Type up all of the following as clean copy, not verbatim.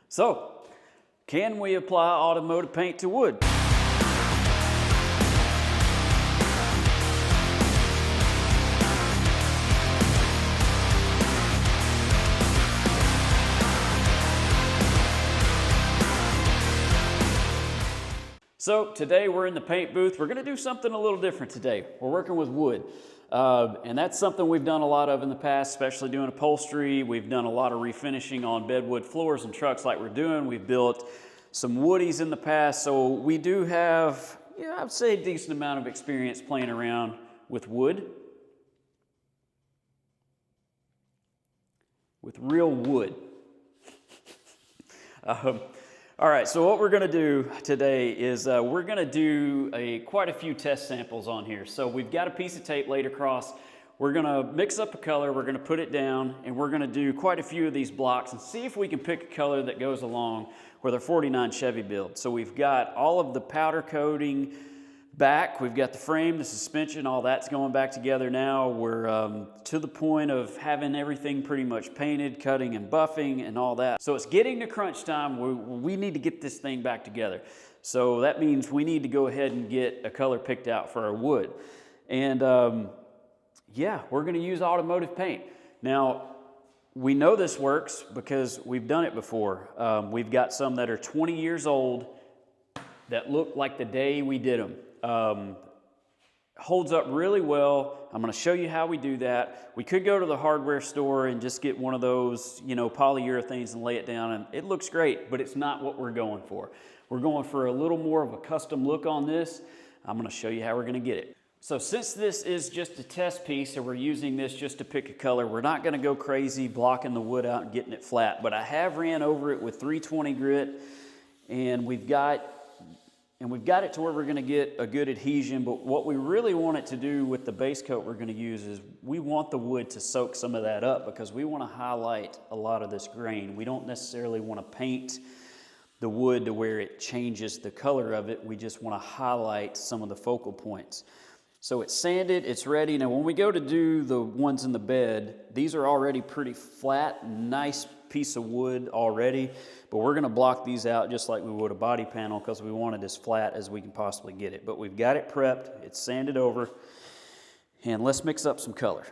So, can we apply automotive paint to wood? So today we're in the paint booth. We're going to do something a little different today. We're working with wood. And that's something we've done a lot of in the past, especially doing upholstery. We've done a lot of refinishing on bedwood floors and trucks like we're doing. We've built some woodies in the past. So we do have, I would say, a decent amount of experience playing around with wood. With real wood. All right, so what we're gonna do today is we're gonna do quite a few test samples on here. So we've got a piece of tape laid across. We're gonna mix up a color, we're gonna put it down, and we're gonna do quite a few of these blocks and see if we can pick a color that goes along with our 49 Chevy build. So we've got all of the powder coating back, we've got the frame, the suspension, all that's going back together now. We're to the point of having everything pretty much painted, cutting and buffing and all that. So it's getting to crunch time. We need to get this thing back together. So that means we need to go ahead and get a color picked out for our wood. And yeah, we're gonna use automotive paint. Now, we know this works because we've done it before. We've got some that are 20 years old that look like the day we did them. Holds up really well. I'm going to show you how we do that. We could go to the hardware store and just get one of those, polyurethanes and lay it down, and it looks great, but it's not what we're going for. We're going for a little more of a custom look on this. I'm going to show you how we're going to get it. So since this is just a test piece and we're using this just to pick a color, we're not going to go crazy blocking the wood out and getting it flat, but I have ran over it with 320 grit, and we've got it to where we're going to get a good adhesion. But what we really want it to do with the base coat we're going to use is we want the wood to soak some of that up, because we want to highlight a lot of this grain. We don't necessarily want to paint the wood to where it changes the color of it. We just want to highlight some of the focal points. So it's sanded, it's ready. Now when we go to do the ones in the bed, these are already pretty flat, nice piece of wood already, but we're going to block these out just like we would a body panel, because we want it as flat as we can possibly get it. But we've got it prepped, it's sanded over, and let's mix up some color.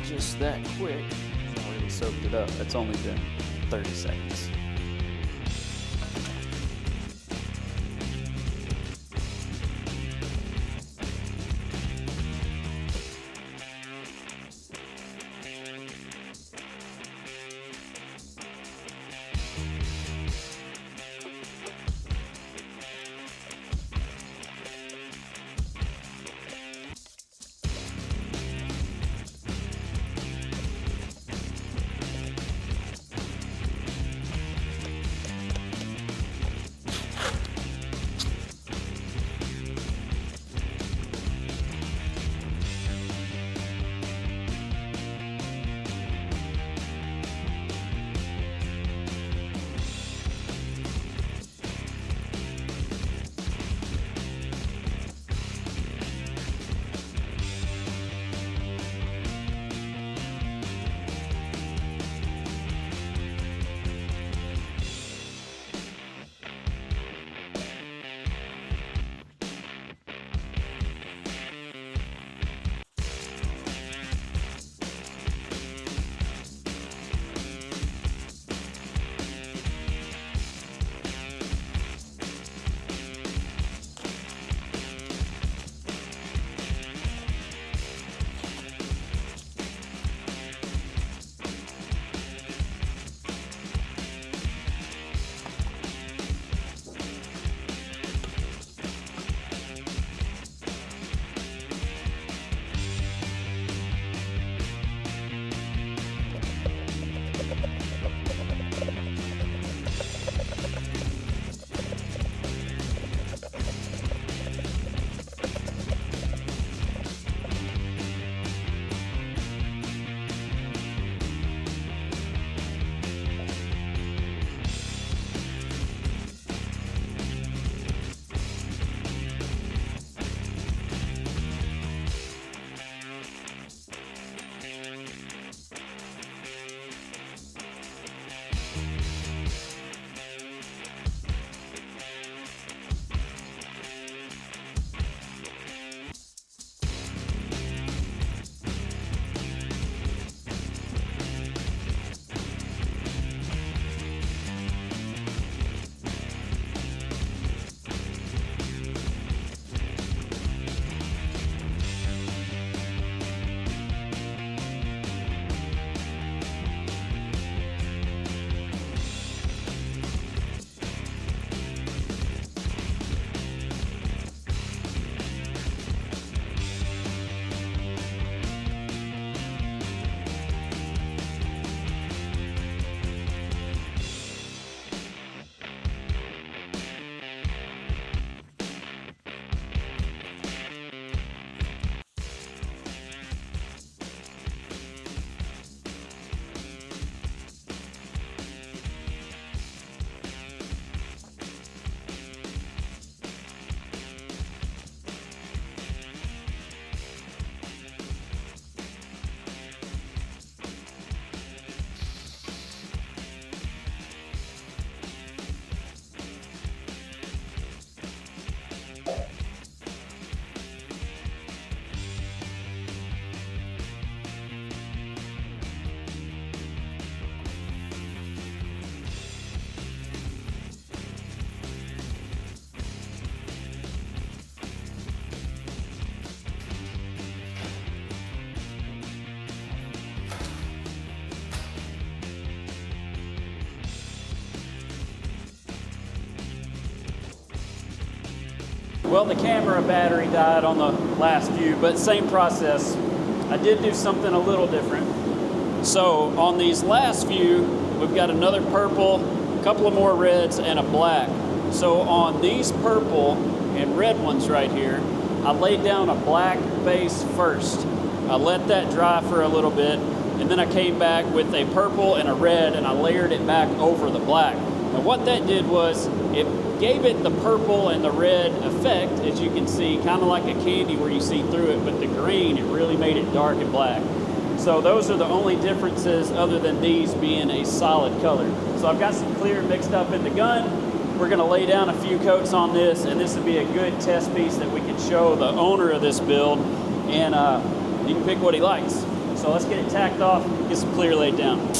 Just that quick. It's already soaked it up. It's only been 30 seconds. Well, the camera battery died on the last view, but same process. I did do something a little different. So on these last few, we've got another purple, a couple of more reds, and a black. So on these purple and red ones right here, I laid down a black base first. I let that dry for a little bit, and then I came back with a purple and a red, and I layered it back over the black. And what that did was, it gave it the purple and the red effect, as you can see, kind of like a candy where you see through it, but the green, it really made it dark and black. So those are the only differences other than these being a solid color. So I've got some clear mixed up in the gun. We're gonna lay down a few coats on this, and this would be a good test piece that we can show the owner of this build, and he can pick what he likes. So let's get it tacked off, get some clear laid down.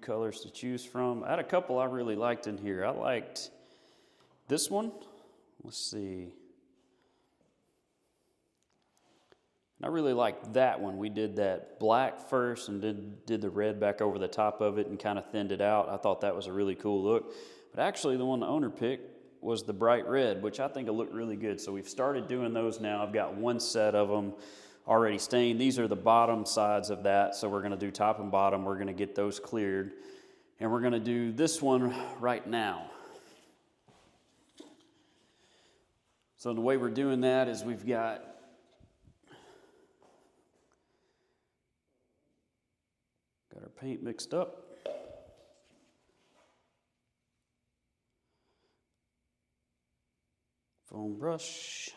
Colors to choose from. I had a couple I really liked in here. I liked this one. Let's see. I really liked that one. We did that black first and did the red back over the top of it and kind of thinned it out. I thought that was a really cool look. But actually the one the owner picked was the bright red, which I think will look really good. So we've started doing those now. I've got one set of them already stained. These are the bottom sides of that, so we're going to do top and bottom. We're going to get those cleared, and we're going to do this one right now. So the way we're doing that is we've got our paint mixed up. Foam brush.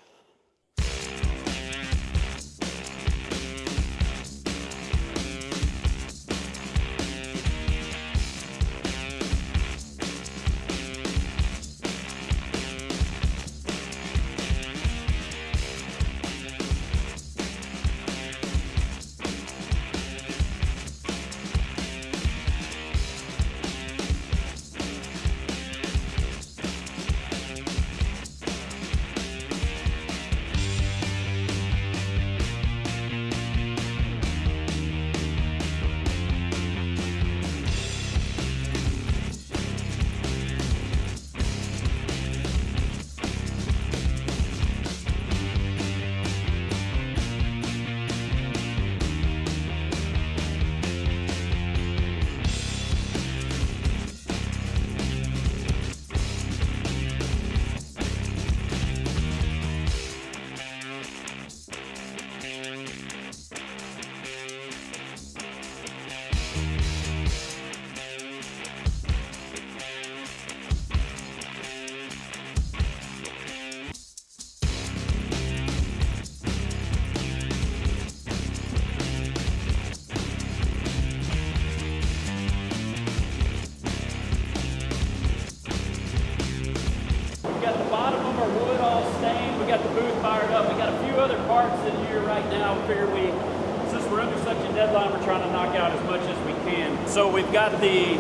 Since we're under such a deadline, we're trying to knock out as much as we can. So we've got the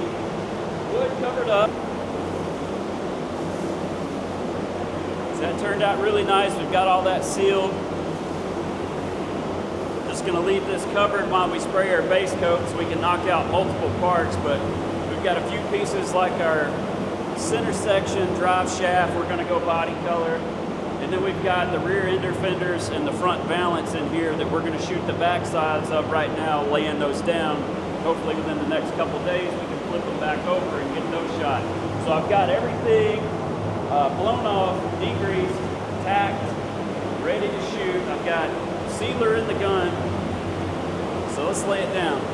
wood covered up. So that turned out really nice. We've got all that sealed. Just gonna leave this covered while we spray our base coat so we can knock out multiple parts, but we've got a few pieces like our center section, drive shaft, we're gonna go body color. And then we've got the rear ender fenders and the front valance in here that we're gonna shoot the back sides of right now, laying those down. Hopefully within the next couple days, we can flip them back over and get those shot. So I've got everything blown off, degreased, tacked, ready to shoot. I've got sealer in the gun. So let's lay it down.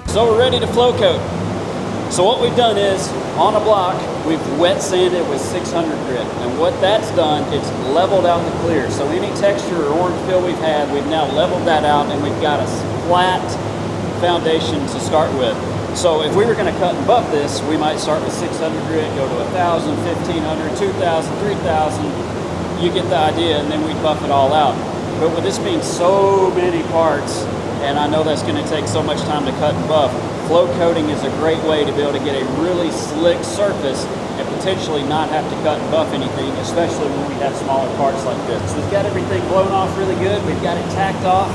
So we're ready to flow coat. So what we've done is, on a block, we've wet sanded with 600 grit. And what that's done, it's leveled out the clear. So any texture or orange peel we've had, we've now leveled that out and we've got a flat foundation to start with. So if we were gonna cut and buff this, we might start with 600 grit, go to 1,000, 1,500, 2,000, 3,000. You get the idea, and then we buff it all out. But with this being so many parts, and I know that's gonna take so much time to cut and buff, flow coating is a great way to be able to get a really slick surface and potentially not have to cut and buff anything, especially when we have smaller parts like this. So we've got everything blown off really good. We've got it tacked off.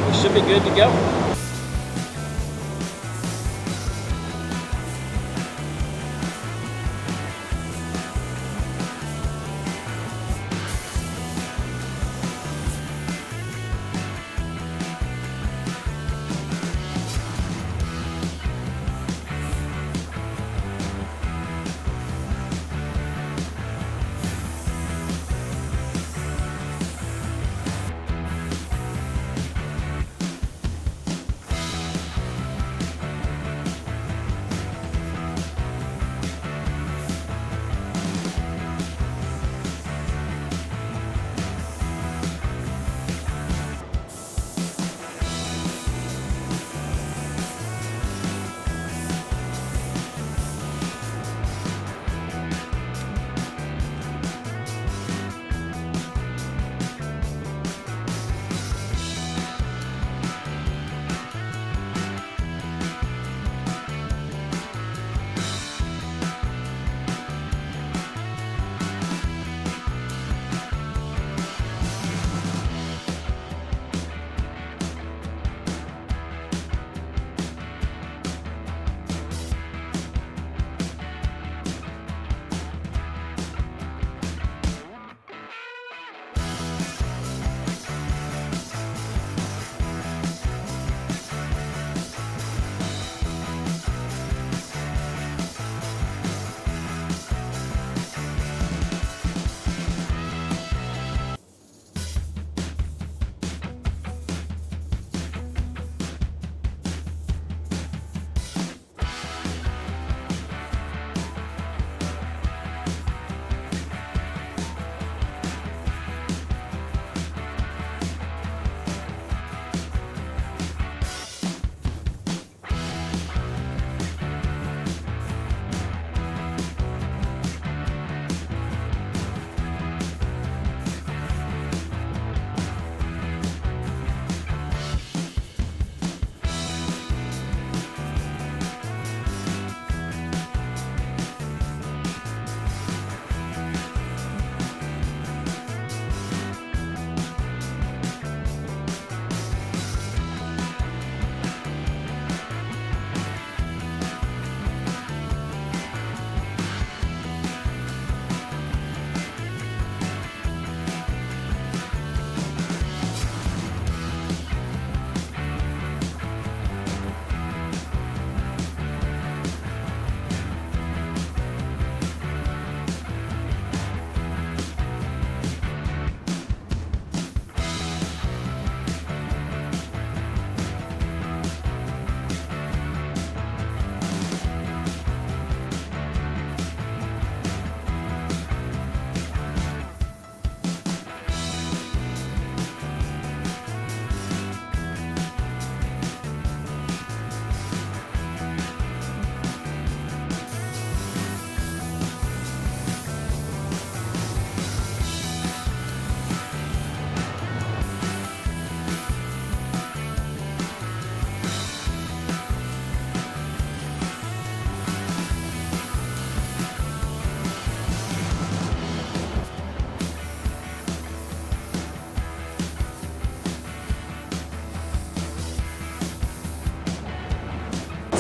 We should be good to go.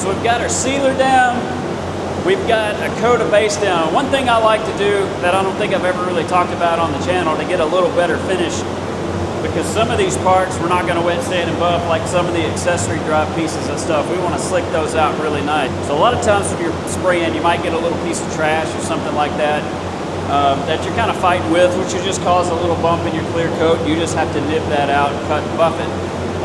So we've got our sealer down, we've got a coat of base down. One thing I like to do that I don't think I've ever really talked about on the channel to get a little better finish, because some of these parts we're not going to wet sand and buff like some of the accessory drive pieces and stuff. We want to slick those out really nice. So a lot of times when you're spraying, you might get a little piece of trash or something like that that you're kind of fighting with, which will just cause a little bump in your clear coat. You just have to nip that out and cut and buff it.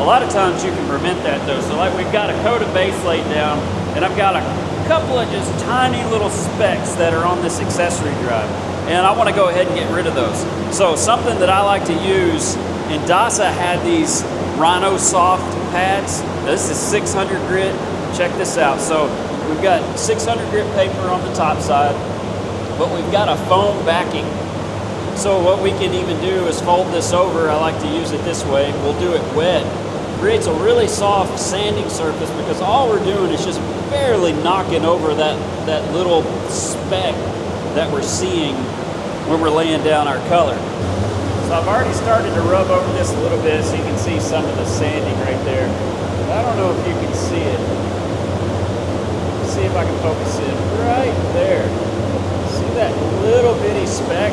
A A lot of times you can prevent that though. So like we've got a coat of base laid down, and I've got a couple of just tiny little specks that are on this accessory drive. And I want to go ahead and get rid of those. So something that I like to use, and DASA had these Rhino Soft pads. This is 600 grit. Check this out. So we've got 600 grit paper on the top side, but we've got a foam backing. So what we can even do is fold this over. I like to use it this way. We'll do it wet. Creates a really soft sanding surface because all we're doing is just barely knocking over that little speck that we're seeing when we're laying down our color. So I've already started to rub over this a little bit so you can see some of the sanding right there. But I don't know if you can see it. Let's see if I can focus it right there. See that little bitty speck?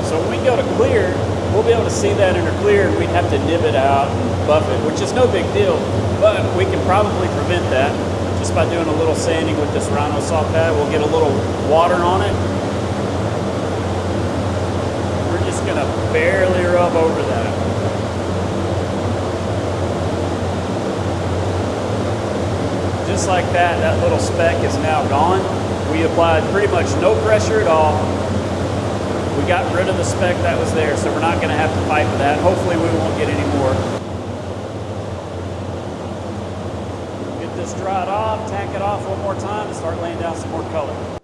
So when we go to clear, we'll be able to see that in our clear, and we'd have to nib it out and buff it, which is no big deal, but we can probably prevent that just by doing a little sanding with this Rhino Soft pad. We'll get a little water on it. We're just gonna barely rub over that. Just like that, that little speck is now gone. We applied pretty much no pressure at all. We got rid of the speck that was there, so we're not going to have to fight with that. Hopefully we won't get any more. Get this dried off, tack it off one more time, and start laying down some more color.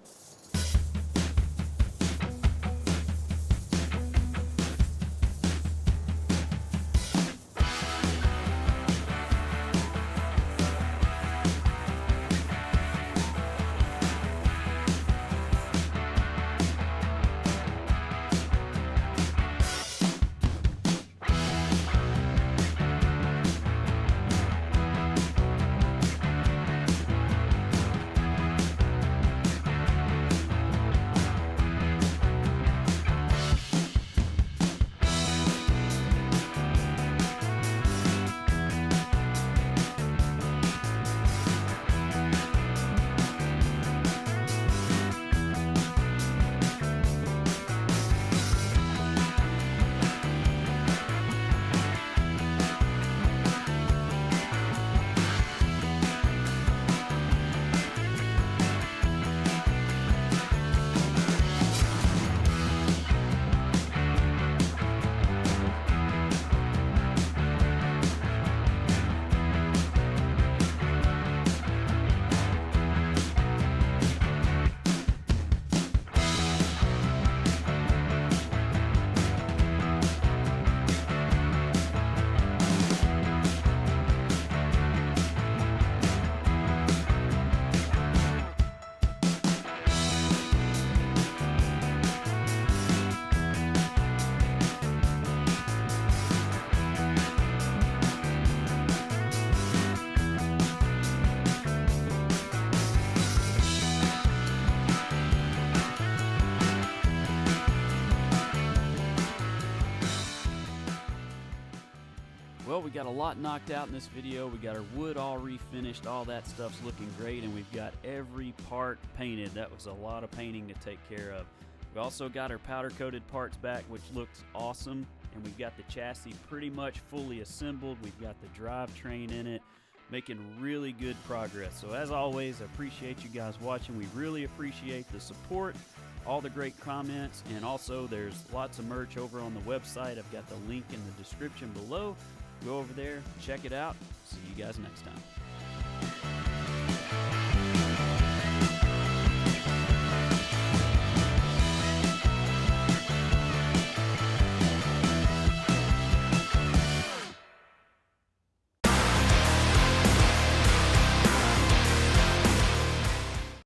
Well, we got a lot knocked out in this video. We got our wood all refinished, all that stuff's looking great, and we've got every part painted. That was a lot of painting to take care of. We also got our powder coated parts back, which looks awesome, and we've got the chassis pretty much fully assembled. We've got the drivetrain in it, making really good progress. So as always, I appreciate you guys watching. We really appreciate the support, all the great comments, and also there's lots of merch over on the website. I've got the link in the description below. Go over there, check it out. See you guys next time.